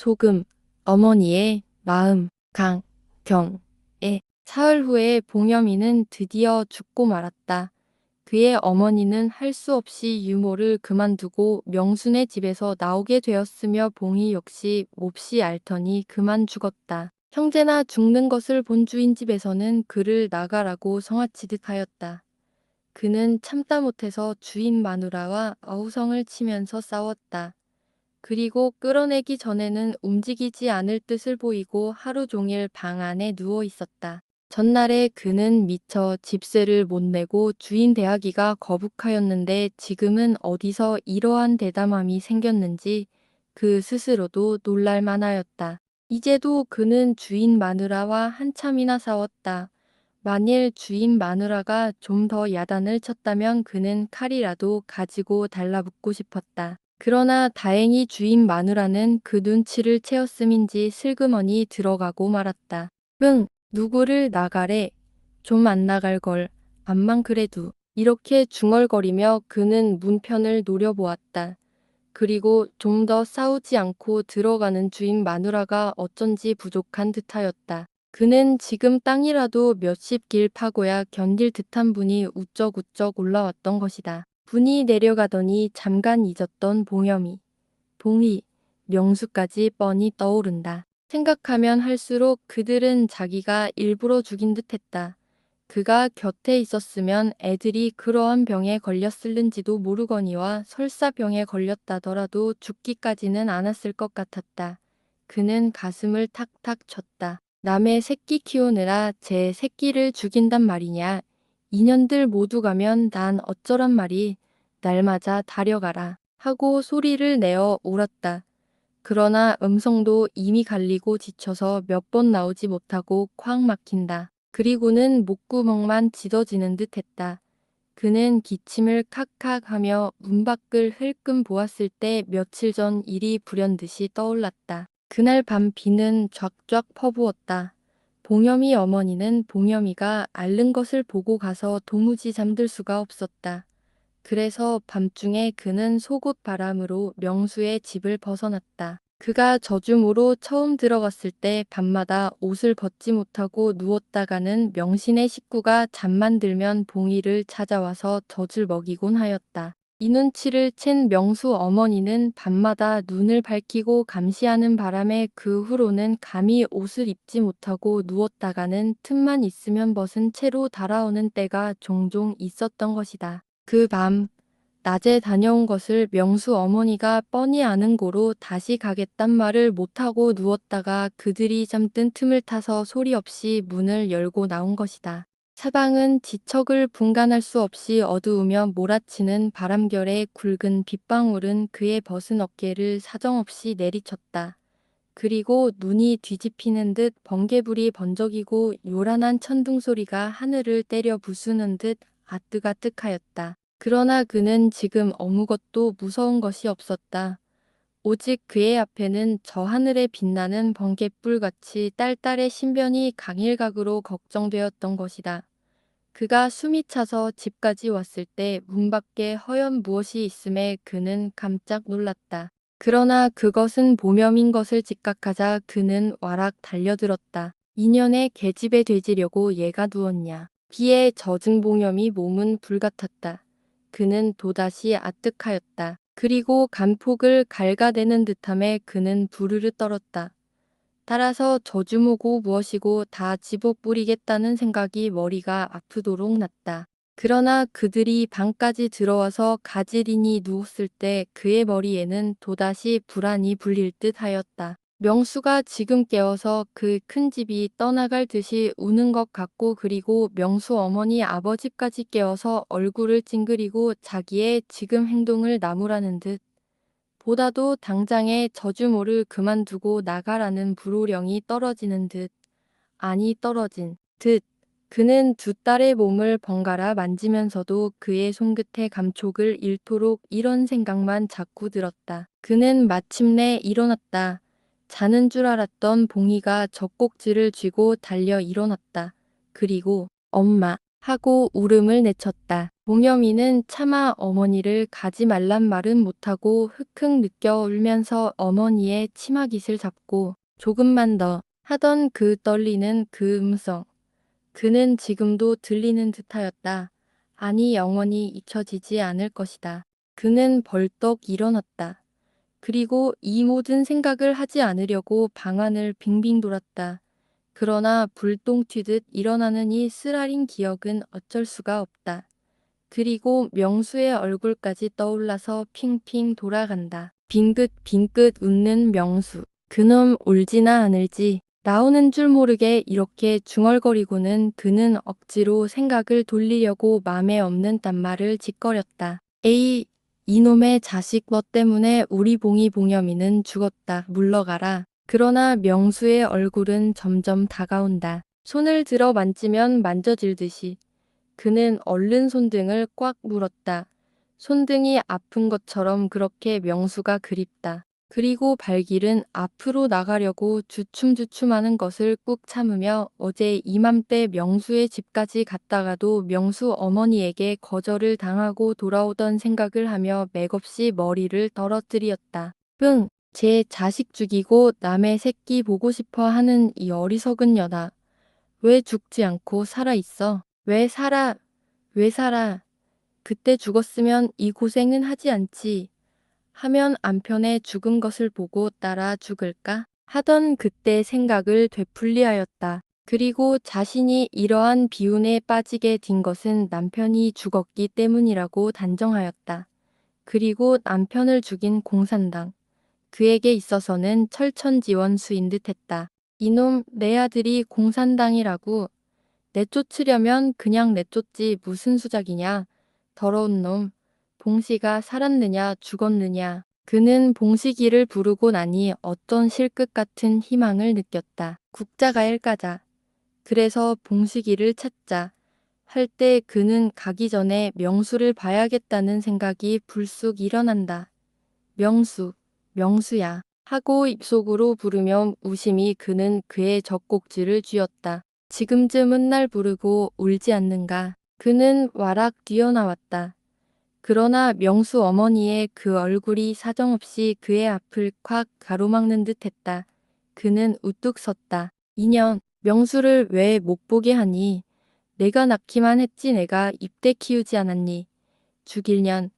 소금, 어머니의 마음, 강경에 사흘 후에 봉여미는 드디어 죽고 말았다. 그의 어머니는 할 수 없이 유모를 그만두고 명순의 집에서 나오게 되었으며 봉희 역시 몹시 앓더니 그만 죽었다. 형제나 죽는 것을 본 주인 집에서는 그를 나가라고 성화치듯 하였다. 그는 참다 못해서 주인 마누라와 어우성을 치면서 싸웠다. 그리고 끌어내기 전에는 움직이지 않을 뜻을 보이고 하루 종일 방 안에 누워 있었다. 전날에 그는 미처 집세를 못 내고 주인 대하기가 거북하였는데 지금은 어디서 이러한 대담함이 생겼는지 그 스스로도 놀랄 만하였다. 이제도 그는 주인 마누라와 한참이나 싸웠다. 만일 주인 마누라가 좀 더 야단을 쳤다면 그는 칼이라도 가지고 달라붙고 싶었다. 그러나 다행히 주인 마누라는 그 눈치를 채었음인지 슬그머니 들어가고 말았다. 누구를 나가래? 좀 안 나갈 걸. 암만 그래도. 이렇게 중얼거리며 그는 문편을 노려보았다. 그리고 좀 더 싸우지 않고 들어가는 주인 마누라가 어쩐지 부족한 듯하였다. 그는 지금 땅이라도 몇십 길 파고야 견딜 듯한 분이 우쩍우쩍 올라왔던 것이다. 분이 내려가더니 잠깐 잊었던 봉여미, 봉희, 명수까지 뻔히 떠오른다. 생각하면 할수록 그들은 자기가 일부러 죽인 듯했다. 그가 곁에 있었으면 애들이 그러한 병에 걸렸을는지도 모르거니와 설사 병에 걸렸다더라도 죽기까지는 않았을 것 같았다. 그는 가슴을 탁탁 쳤다. 남의 새끼 키우느라 제 새끼를 죽인단 말이냐. 인연들 모두 가면 난 어쩌란 말이. 날마다 다려가라. 하고 소리를 내어 울었다. 그러나 음성도 이미 갈리고 지쳐서 몇 번 나오지 못하고 콱 막힌다. 그리고는 목구멍만 짖어지는 듯 했다. 그는 기침을 칵칵 하며 문 밖을 흘끔 보았을 때 며칠 전 일이 불현듯이 떠올랐다. 그날 밤 비는 쫙쫙 퍼부었다. 봉여미 어머니는 봉여미가 앓는 것을 보고 가서 도무지 잠들 수가 없었다. 그래서 밤중에 그는 속옷 바람으로 명수의 집을 벗어났다. 그가 저줌으로 처음 들어갔을 때 밤마다 옷을 벗지 못하고 누웠다가는 명신의 식구가 잠만 들면 봉이를 찾아와서 젖을 먹이곤 하였다. 이 눈치를 챈 명수 어머니는 밤마다 눈을 밝히고 감시하는 바람에 그 후로는 감히 옷을 입지 못하고 누웠다가는 틈만 있으면 벗은 채로 달아오는 때가 종종 있었던 것이다. 그 밤, 낮에 다녀온 것을 명수 어머니가 뻔히 아는 고로 다시 가겠단 말을 못하고 누웠다가 그들이 잠든 틈을 타서 소리 없이 문을 열고 나온 것이다. 사방은 지척을 분간할 수 없이 어두우며 몰아치는 바람결에 굵은 빗방울은 그의 벗은 어깨를 사정없이 내리쳤다. 그리고 눈이 뒤집히는 듯 번개불이 번쩍이고 요란한 천둥 소리가 하늘을 때려 부수는 듯 아뜩아뜩하였다. 그러나 그는 지금 아무것도 무서운 것이 없었다. 오직 그의 앞에는 저 하늘에 빛나는 번갯불같이 딸딸의 신변이 강일각으로 걱정되었던 것이다. 그가 숨이 차서 집까지 왔을 때 문 밖에 허연 무엇이 있음에 그는 깜짝 놀랐다. 그러나 그것은 보명인 것을 직각하자 그는 와락 달려들었다. 인연의 계집에 되지려고 얘가 누웠냐. 비에 젖은 봉염이 몸은 불같았다. 그는 또다시 아뜩하였다. 그리고 간폭을 갉아대는 듯함에 그는 부르르 떨었다. 따라서 저주모고 무엇이고 다 집어뿌리겠다는 생각이 머리가 아프도록 났다. 그러나 그들이 방까지 들어와서 가지런히 누웠을 때 그의 머리에는 또다시 불안이 불릴 듯 하였다. 명수가 지금 깨어서 그 큰 집이 떠나갈 듯이 우는 것 같고 그리고 명수 어머니 아버지까지 깨어서 얼굴을 찡그리고 자기의 지금 행동을 나무라는 듯 보다도 당장에 저주모를 그만두고 나가라는 불호령이 떨어지는 듯 아니 떨어진 듯 그는 두 딸의 몸을 번갈아 만지면서도 그의 손끝에 감촉을 잃도록 이런 생각만 자꾸 들었다. 그는 마침내 일어났다. 자는 줄 알았던 봉이가 젖꼭지를 쥐고 달려 일어났다. 그리고 엄마 하고 울음을 내쳤다. 봉여미는 차마 어머니를 가지 말란 말은 못하고 헥헥 느껴 울면서 어머니의 치마깃을 잡고 조금만 더 하던 그 떨리는 그 음성. 그는 지금도 들리는 듯하였다. 아니 영원히 잊혀지지 않을 것이다. 그는 벌떡 일어났다. 그리고 이 모든 생각을 하지 않으려고 방 안을 빙빙 돌았다. 그러나 불똥 튀듯 일어나는 이 쓰라린 기억은 어쩔 수가 없다. 그리고 명수의 얼굴까지 떠올라서 핑핑 돌아간다. 빙긋빙긋 웃는 명수. 그놈 울지나 않을지. 나오는 줄 모르게 이렇게 중얼거리고는 그는 억지로 생각을 돌리려고 맘에 없는 딴말을 짓거렸다. 에이, 이놈의 자식 뭐 때문에 우리 봉여미는 죽었다. 물러가라. 그러나 명수의 얼굴은 점점 다가온다. 손을 들어 만지면 만져질 듯이. 그는 얼른 손등을 꽉 물었다. 손등이 아픈 것처럼 그렇게 명수가 그립다. 그리고 발길은 앞으로 나가려고 주춤주춤하는 것을 꾹 참으며 어제 이맘때 명수의 집까지 갔다가도 명수 어머니에게 거절을 당하고 돌아오던 생각을 하며 맥없이 머리를 떨어뜨렸다. 제 자식 죽이고 남의 새끼 보고 싶어 하는 이 어리석은 년아. 왜 죽지 않고 살아 있어? 왜 살아? 왜 살아? 그때 죽었으면 이 고생은 하지 않지. 하면 안편에 죽은 것을 보고 따라 죽을까? 하던 그때 생각을 되풀이하였다. 그리고 자신이 이러한 비운에 빠지게 된 것은 남편이 죽었기 때문이라고 단정하였다. 그리고 남편을 죽인 공산당. 그에게 있어서는 철천지원수인 듯했다. 이놈 내 아들이 공산당이라고 내쫓으려면 그냥 내쫓지 무슨 수작이냐. 더러운 놈. 봉식아 살았느냐 죽었느냐. 그는 봉식이를 부르고 나니 어떤 실끝 같은 희망을 느꼈다. 국자가일 가자. 그래서 봉식이를 찾자. 할 때 그는 가기 전에 명수를 봐야겠다는 생각이 불쑥 일어난다. 명수, 명수야. 하고 입속으로 부르며 웃음이 그는 그의 젖꼭지를 쥐었다. 지금쯤은 날 부르고 울지 않는가. 그는 와락 뛰어나왔다. 그러나 명수 어머니의 그 얼굴이 사정없이 그의 앞을 콱 가로막는 듯했다. 그는 우뚝 섰다. 인연, 명수를 왜 못 보게 하니? 내가 낳기만 했지 내가 입대 키우지 않았니? 죽일 년,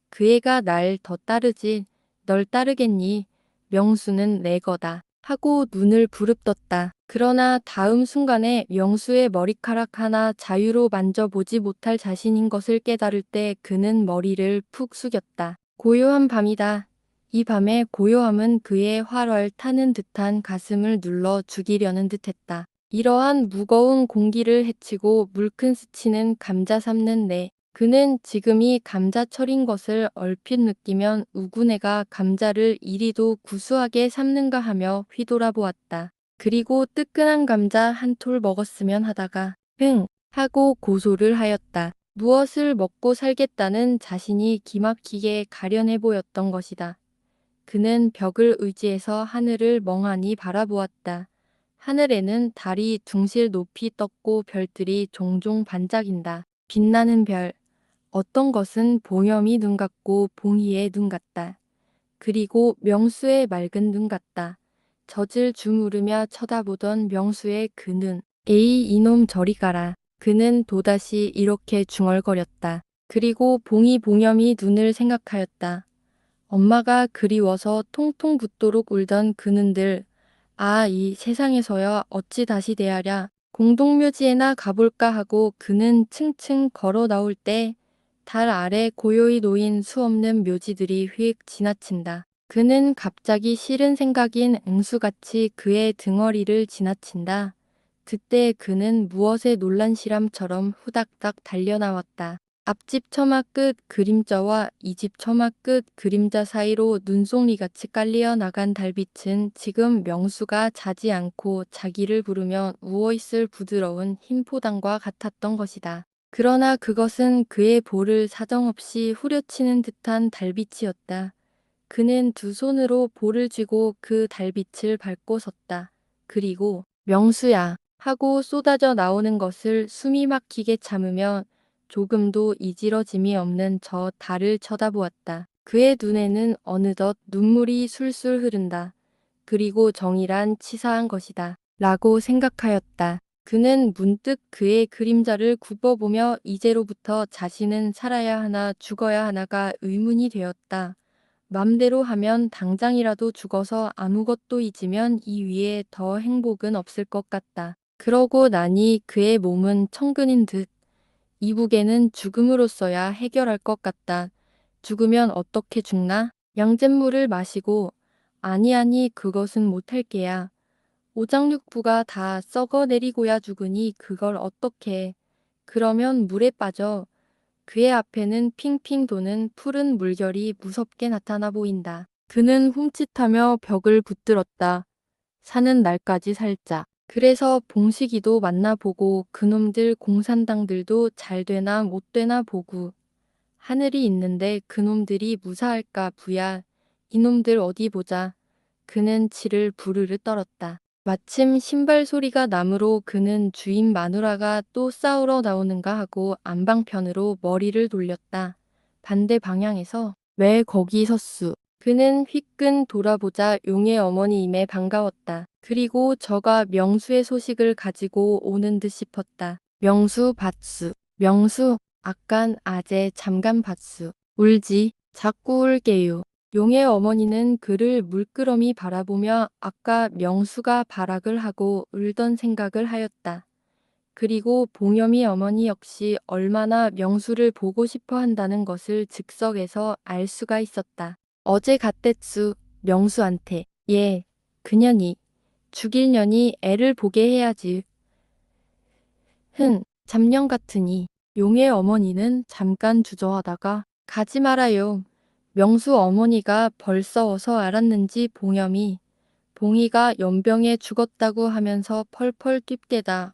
그 애가 날 더 따르지. 널 따르겠니? 명수는 내 거다. 하고 눈을 부릅떴다. 그러나 다음 순간에 명수의 머리카락 하나 자유로 만져보지 못할 자신인 것을 깨달을 때 그는 머리를 푹 숙였다. 고요한 밤이다. 이 밤의 고요함은 그의 활활 타는 듯한 가슴을 눌러 죽이려는 듯했다. 이러한 무거운 공기를 헤치고 물큰 스치는 감자 삶는 내. 그는 지금이 감자철인 것을 얼핏 느끼면 우구네가 감자를 이리도 구수하게 삶는가 하며 휘돌아보았다. 그리고 뜨끈한 감자 한 톨 먹었으면 하다가 하고 고소를 하였다. 무엇을 먹고 살겠다는 자신이 기막히게 가련해 보였던 것이다. 그는 벽을 의지해서 하늘을 멍하니 바라보았다. 하늘에는 달이 둥실 높이 떴고 별들이 종종 반짝인다. 빛나는 별. 어떤 것은 봉염이 눈 같고 봉희의 눈 같다. 그리고 명수의 맑은 눈 같다. 젖을 주무르며 쳐다보던 명수의 그 눈. 에이 이놈 저리 가라. 그는 또다시 이렇게 중얼거렸다. 그리고 봉염이 눈을 생각하였다. 엄마가 그리워서 통통 붓도록 울던 그 눈들. 아, 이 세상에서야 어찌 다시 대하랴. 공동묘지에나 가볼까 하고 그는 층층 걸어 나올 때 달 아래 고요히 놓인 수없는 묘지들이 휙 지나친다. 그는 갑자기 싫은 생각인 앵수같이 그의 등허리를 지나친다. 그때 그는 무엇에 놀란 시람처럼 후닥닥 달려나왔다. 앞집 처마 끝 그림자와 이 집 처마 끝 그림자 사이로 눈송이같이 깔리어 나간 달빛은 지금 명수가 자지 않고 자기를 부르며 누워있을 부드러운 흰포당과 같았던 것이다. 그러나 그것은 그의 볼을 사정없이 후려치는 듯한 달빛이었다. 그는 두 손으로 볼을 쥐고 그 달빛을 밟고 섰다. 그리고 명수야 하고 쏟아져 나오는 것을 숨이 막히게 참으며 조금도 이지러짐이 없는 저 달을 쳐다보았다. 그의 눈에는 어느덧 눈물이 술술 흐른다. 그리고 정이란 치사한 것이다. 라고 생각하였다. 그는 문득 그의 그림자를 굽어보며 이제로부터 자신은 살아야 하나 죽어야 하나가 의문이 되었다. 맘대로 하면 당장이라도 죽어서 아무것도 잊으면 이 위에 더 행복은 없을 것 같다. 그러고 나니 그의 몸은 천근인 듯 이북에는 죽음으로써야 해결할 것 같다. 죽으면 어떻게 죽나? 양잿물을 마시고 아니 그것은 못할 게야. 오장육부가 다 썩어 내리고야 죽으니 그걸 어떻게 해. 그러면 물에 빠져. 그의 앞에는 핑핑 도는 푸른 물결이 무섭게 나타나 보인다. 그는 훔칫하며 벽을 붙들었다. 사는 날까지 살자. 그래서 봉식이도 만나보고 그놈들 공산당들도 잘 되나 못 되나 보고 하늘이 있는데 그놈들이 무사할까 부야. 이놈들 어디 보자. 그는 치를 부르르 떨었다. 마침 신발 소리가 나므로 그는 주인 마누라가 또 싸우러 나오는가 하고 안방편으로 머리를 돌렸다. 반대 방향에서 왜 거기 섰수? 그는 휘끈 돌아보자 용의 어머니임에 반가웠다. 그리고 저가 명수의 소식을 가지고 오는 듯 싶었다. 명수 봤수. 명수 아깐 아재 잠깐 봤수. 울지 자꾸 울게요. 용의 어머니는 그를 물끄러미 바라보며 아까 명수가 발악을 하고 울던 생각을 하였다. 그리고 봉염이 어머니 역시 얼마나 명수를 보고 싶어 한다는 것을 즉석에서 알 수가 있었다. 어제 갔댔수 명수한테. 예, 그년이 죽일 년이 애를 보게 해야지. 잡년 같으니. 용의 어머니는 잠깐 주저하다가 가지 말아요. 명수 어머니가 벌써 어서 알았는지 봉이가 연병에 죽었다고 하면서 펄펄 뛰대다.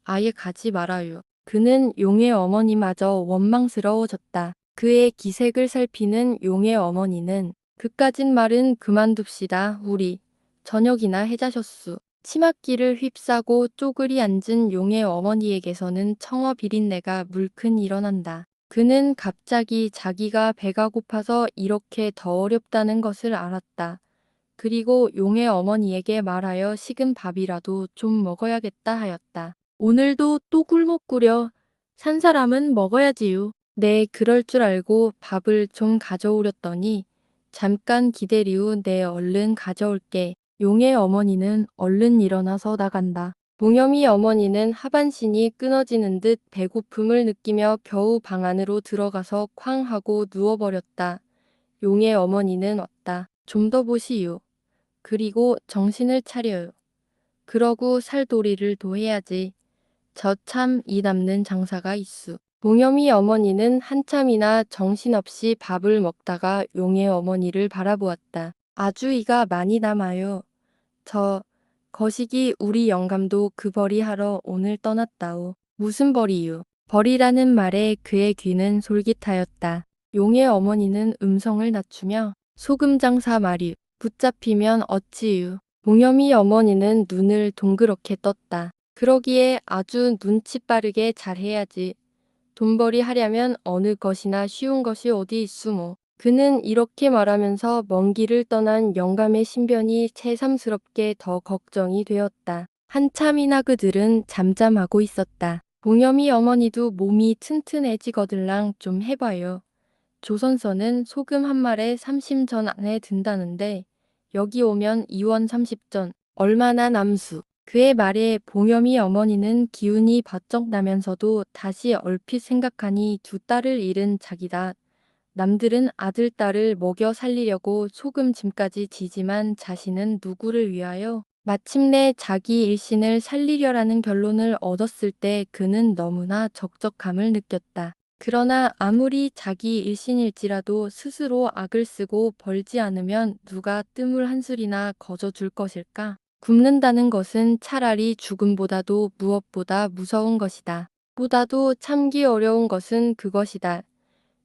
아예 가지 말아요. 그는 용의 어머니마저 원망스러워졌다. 그의 기색을 살피는 용의 어머니는 그까진 말은 그만둡시다. 우리 저녁이나 해자셨수. 치맛기를 휩싸고 쪼그리 앉은 용의 어머니에게서는 청어 비린내가 물큰 일어난다. 그는 갑자기 자기가 배가 고파서 이렇게 더 어렵다는 것을 알았다. 그리고 용의 어머니에게 말하여 식은 밥이라도 좀 먹어야겠다 하였다. 오늘도 또 굴먹구려. 산 사람은 먹어야지요. 네, 그럴 줄 알고 밥을 좀 가져오렸더니 잠깐 기다리우 내 얼른 가져올게. 용의 어머니는 얼른 일어나서 나간다. 봉염이 어머니는 하반신이 끊어지는 듯 배고픔을 느끼며 겨우 방 안으로 들어가서 쾅 하고 누워버렸다. 용의 어머니는 왔다. 좀 더 보시오. 그리고 정신을 차려요. 그러고 살도리를 도해야지. 저 참 이 남는 장사가 있수. 봉염이 어머니는 한참이나 정신없이 밥을 먹다가 용의 어머니를 바라보았다. 아주 이가 많이 남아요. 저 거시기 우리 영감도 그 벌이 하러 오늘 떠났다오. 무슨 벌이유? 벌이라는 말에 그의 귀는 솔깃하였다. 용의 어머니는 음성을 낮추며 소금 장사 말유. 붙잡히면 어찌유. 봉염이 어머니는 눈을 동그랗게 떴다. 그러기에 아주 눈치 빠르게 잘해야지. 돈벌이 하려면 어느 것이나 쉬운 것이 어디 있수 뭐. 그는 이렇게 말하면서 먼 길을 떠난 영감의 신변이 새삼스럽게 더 걱정이 되었다. 한참이나 그들은 잠잠하고 있었다. 봉염이 어머니도 몸이 튼튼해지거들랑 좀 해봐요. 조선서는 소금 한 말에 30전 안에 든다는데 여기 오면 2원 30전 얼마나 남수. 그의 말에 봉염이 어머니는 기운이 바쩍 나면서도 다시 얼핏 생각하니 두 딸을 잃은 자기다. 남들은 아들 딸을 먹여 살리려고 소금짐까지 지지만 자신은 누구를 위하여 마침내 자기 일신을 살리려라는 결론을 얻었을 때 그는 너무나 적적함을 느꼈다. 그러나 아무리 자기 일신일지라도 스스로 악을 쓰고 벌지 않으면 누가 뜸을 한술이나 거저줄 것일까? 굶는다는 것은 차라리 죽음보다도 무엇보다 무서운 것이다. 보다도 참기 어려운 것은 그것이다.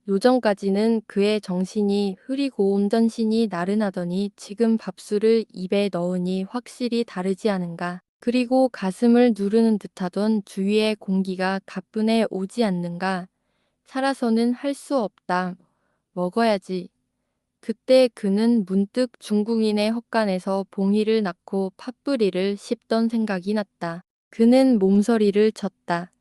요전까지는 그의 정신이 흐리고 온전신이 나른하더니 지금 밥술을 입에 넣으니 확실히 다르지 않은가. 그리고 가슴을 누르는 듯하던 주위의 공기가 가뿐해 오지 않는가. 살아서는 할 수 없다. 먹어야지. 그때 그는 문득 중국인의 헛간에서 봉이를 낳고 팥뿌리를 씹던 생각이 났다. 그는 몸서리를 쳤다.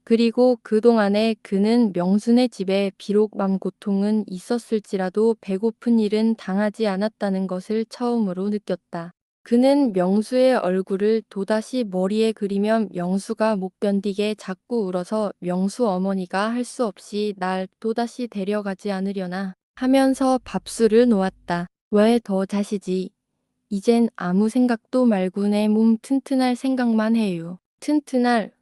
그리고 그동안에 그는 명순의 집에 비록 맘고통은 있었을지라도 배고픈 일은 당하지 않았다는 것을 처음으로 느꼈다. 그는 명수의 얼굴을 또다시 머리에 그리며 명수가 못 견디게 자꾸 울어서 명수 어머니가 할 수 없이 날 또다시 데려가지 않으려나 하면서 밥술을 놓았다. 왜 더 자시지? 이젠 아무 생각도 말고 내 몸 튼튼할 생각만 해요. 튼튼할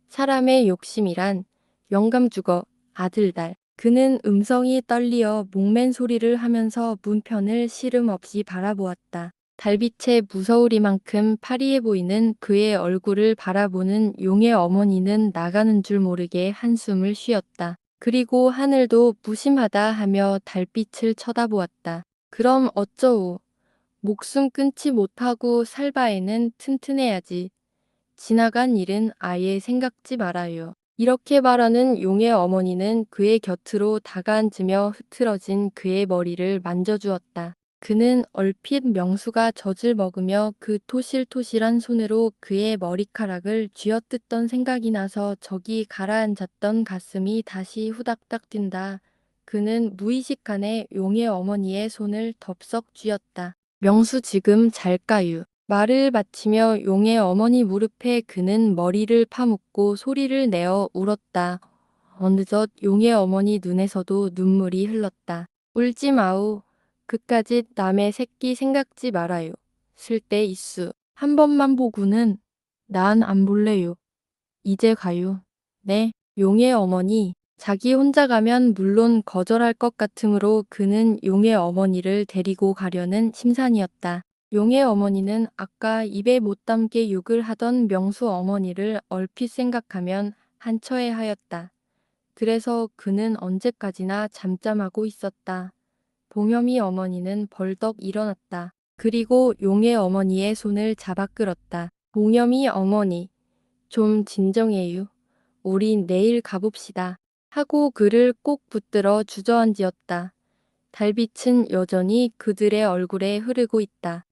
사람의 욕심이란 영감 죽어 아들달. 그는 음성이 떨리어 목맨 소리를 하면서 문편을 시름 없이 바라보았다. 달빛에 무서우리만큼 파리해 보이는 그의 얼굴을 바라보는 용의 어머니는 나가는 줄 모르게 한숨을 쉬었다. 그리고 하늘도 무심하다 하며 달빛을 쳐다보았다. 그럼 어쩌오. 목숨 끊지 못하고 살 바에는 튼튼해야지. 지나간 일은 아예 생각지 말아요. 이렇게 말하는 용의 어머니는 그의 곁으로 다가앉으며 흐트러진 그의 머리를 만져주었다. 그는 얼핏 명수가 젖을 먹으며 그 토실토실한 손으로 그의 머리카락을 쥐어뜯던 생각이 나서 저기 가라앉았던 가슴이 다시 후닥닥 뛴다. 그는 무의식간에 용의 어머니의 손을 덥석 쥐었다. 명수 지금 잘까유. 말을 마치며 용의 어머니 무릎에 그는 머리를 파묻고 소리를 내어 울었다. 어느덧 용의 어머니 눈에서도 눈물이 흘렀다. 울지 마우. 그까짓 남의 새끼 생각지 말아요. 쓸데 있수. 한 번만 보고는 난 안 볼래요. 이제 가요. 네. 용의 어머니. 자기 혼자 가면 물론 거절할 것 같으므로 그는 용의 어머니를 데리고 가려는 심산이었다. 용의 어머니는 아까 입에 못 담게 욕을 하던 명수 어머니를 얼핏 생각하면 한처해 하였다. 그래서 그는 언제까지나 잠잠하고 있었다. 봉여미 어머니는 벌떡 일어났다. 그리고 용의 어머니의 손을 잡아 끌었다. 봉여미 어머니, 좀 진정해요. 우린 내일 가봅시다. 하고 그를 꼭 붙들어 주저앉으었다. 달빛은 여전히 그들의 얼굴에 흐르고 있다.